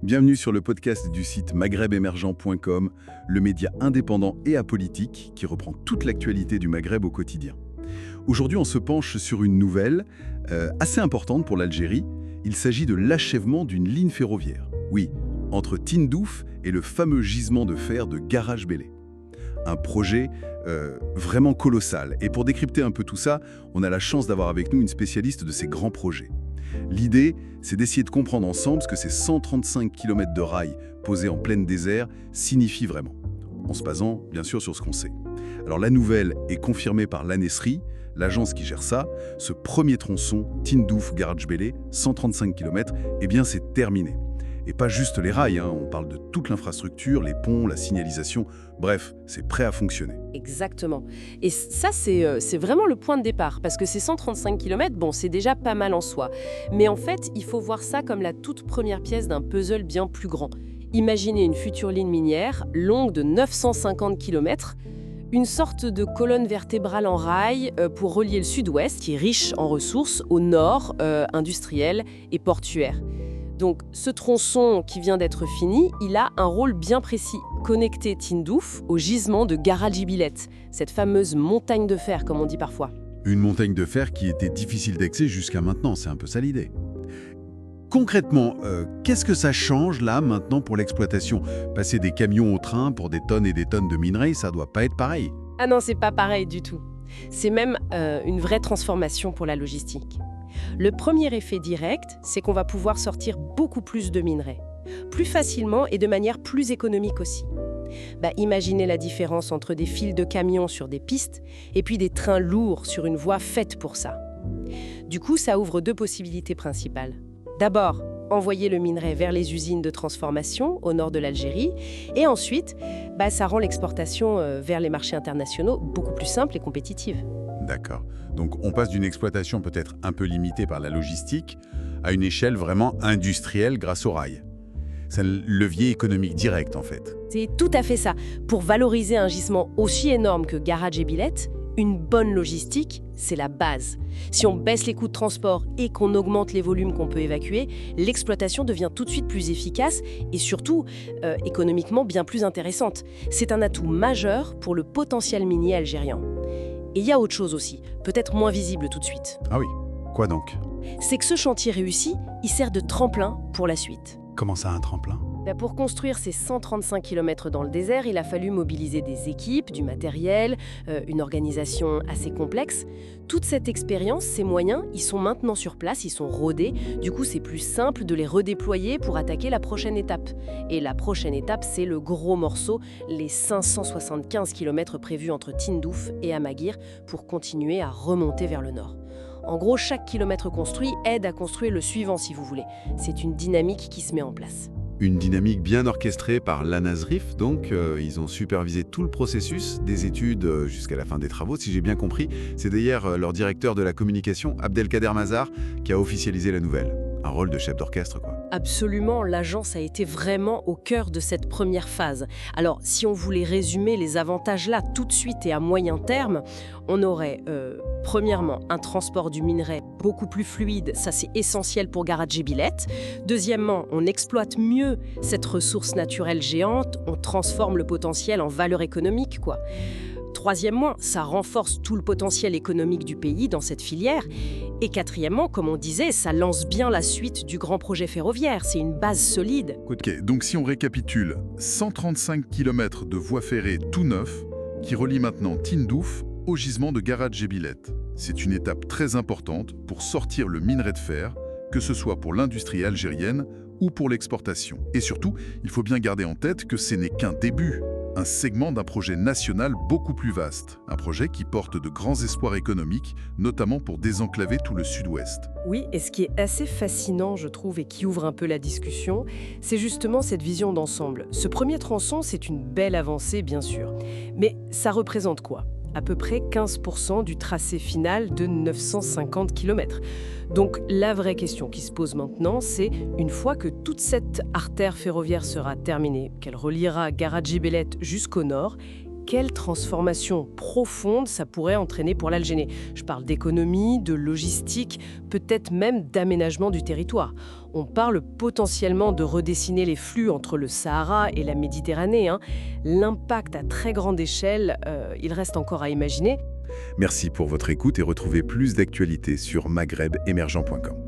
Bienvenue sur le podcast du site maghrebemergent.com, le média indépendant et apolitique qui reprend toute l'actualité du Maghreb au quotidien. Aujourd'hui, on se penche sur une nouvelle assez importante pour l'Algérie. Il s'agit de l'achèvement d'une ligne ferroviaire. Oui, entre Tindouf et le fameux gisement de fer de Garage Bellay. Un projet vraiment colossal. Et pour décrypter un peu tout ça, on a la chance d'avoir avec nous une spécialiste de ces grands projets. L'idée, c'est d'essayer de comprendre ensemble ce que ces 135 km de rails posés en plein désert signifient vraiment, en se basant bien sûr sur ce qu'on sait. Alors la nouvelle est confirmée par l'ANESRI, l'agence qui gère ça. Ce premier tronçon, Tindouf-Garage Bellay, 135 km, eh bien c'est terminé. Et pas juste les rails, on parle de toute l'infrastructure, les ponts, la signalisation, bref, c'est prêt à fonctionner. Exactement. Et ça, c'est vraiment le point de départ, parce que ces 135 km, bon, c'est déjà pas mal en soi. Mais en fait, il faut voir ça comme la toute première pièce d'un puzzle bien plus grand. Imaginez une future ligne minière, longue de 950 km, une sorte de colonne vertébrale en rail pour relier le sud-ouest, qui est riche en ressources, au nord, industriel et portuaire. Donc, ce tronçon qui vient d'être fini, il a un rôle bien précis. Connecter Tindouf au gisement de Garage Bellay, cette fameuse montagne de fer, comme on dit parfois. Une montagne de fer qui était difficile d'accès jusqu'à maintenant, c'est un peu ça l'idée. Concrètement, qu'est-ce que ça change là, maintenant, pour l'exploitation? Passer des camions au train pour des tonnes et des tonnes de minerais, ça doit pas être pareil. Ah non, c'est pas pareil du tout. C'est même une vraie transformation pour la logistique. Le premier effet direct, c'est qu'on va pouvoir sortir beaucoup plus de minerais, plus facilement et de manière plus économique aussi. Imaginez la différence entre des files de camions sur des pistes et puis des trains lourds sur une voie faite pour ça. Du coup, ça ouvre deux possibilités principales. D'abord, envoyer le minerai vers les usines de transformation au nord de l'Algérie et ensuite, ça rend l'exportation vers les marchés internationaux beaucoup plus simple et compétitive. D'accord. Donc on passe d'une exploitation peut-être un peu limitée par la logistique à une échelle vraiment industrielle grâce au rail. C'est un levier économique direct en fait. C'est tout à fait ça. Pour valoriser un gisement aussi énorme que Garage Bellay, une bonne logistique, c'est la base. Si on baisse les coûts de transport et qu'on augmente les volumes qu'on peut évacuer, l'exploitation devient tout de suite plus efficace et surtout économiquement bien plus intéressante. C'est un atout majeur pour le potentiel minier algérien. Et il y a autre chose aussi, peut-être moins visible tout de suite. Ah oui, quoi donc? C'est que ce chantier réussi, il sert de tremplin pour la suite. Comment ça, un tremplin? Pour construire ces 135 km dans le désert, il a fallu mobiliser des équipes, du matériel, une organisation assez complexe. Toute cette expérience, ces moyens, ils sont maintenant sur place, ils sont rodés. Du coup, c'est plus simple de les redéployer pour attaquer la prochaine étape. Et la prochaine étape, c'est le gros morceau, les 575 km prévus entre Tindouf et Amaguir pour continuer à remonter vers le nord. En gros, chaque kilomètre construit aide à construire le suivant, si vous voulez. C'est une dynamique qui se met en place. Une dynamique bien orchestrée par l'ANASRIF, donc ils ont supervisé tout le processus des études jusqu'à la fin des travaux, si j'ai bien compris. C'est d'ailleurs leur directeur de la communication, Abdelkader Mazar, qui a officialisé la nouvelle. Un rôle de chef d'orchestre, quoi. Absolument, l'agence a été vraiment au cœur de cette première phase. Alors, si on voulait résumer les avantages là tout de suite et à moyen terme, on aurait premièrement un transport du minerai beaucoup plus fluide, ça c'est essentiel pour Garage Bellay. Deuxièmement, on exploite mieux cette ressource naturelle géante, on transforme le potentiel en valeur économique, quoi. Troisièmement, ça renforce tout le potentiel économique du pays dans cette filière. Et quatrièmement, comme on disait, ça lance bien la suite du grand projet ferroviaire. C'est une base solide. Ok, donc si on récapitule, 135 km de voies ferrées tout neuf qui relient maintenant Tindouf au gisement de Garage Bellay. C'est une étape très importante pour sortir le minerai de fer, que ce soit pour l'industrie algérienne ou pour l'exportation. Et surtout, il faut bien garder en tête que ce n'est qu'un début. Un segment d'un projet national beaucoup plus vaste. Un projet qui porte de grands espoirs économiques, notamment pour désenclaver tout le sud-ouest. Oui, et ce qui est assez fascinant, je trouve, et qui ouvre un peu la discussion, c'est justement cette vision d'ensemble. Ce premier tronçon, c'est une belle avancée, bien sûr. Mais ça représente quoi ? À peu près 15% du tracé final de 950 km. Donc la vraie question qui se pose maintenant, c'est une fois que toute cette artère ferroviaire sera terminée, qu'elle reliera Garage Bellay jusqu'au nord, quelle transformation profonde ça pourrait entraîner pour l'Algérie. Je parle d'économie, de logistique, peut-être même d'aménagement du territoire. On parle potentiellement de redessiner les flux entre le Sahara et la Méditerranée, hein. L'impact à très grande échelle, il reste encore à imaginer. Merci pour votre écoute et retrouvez plus d'actualités sur maghrebemergent.com.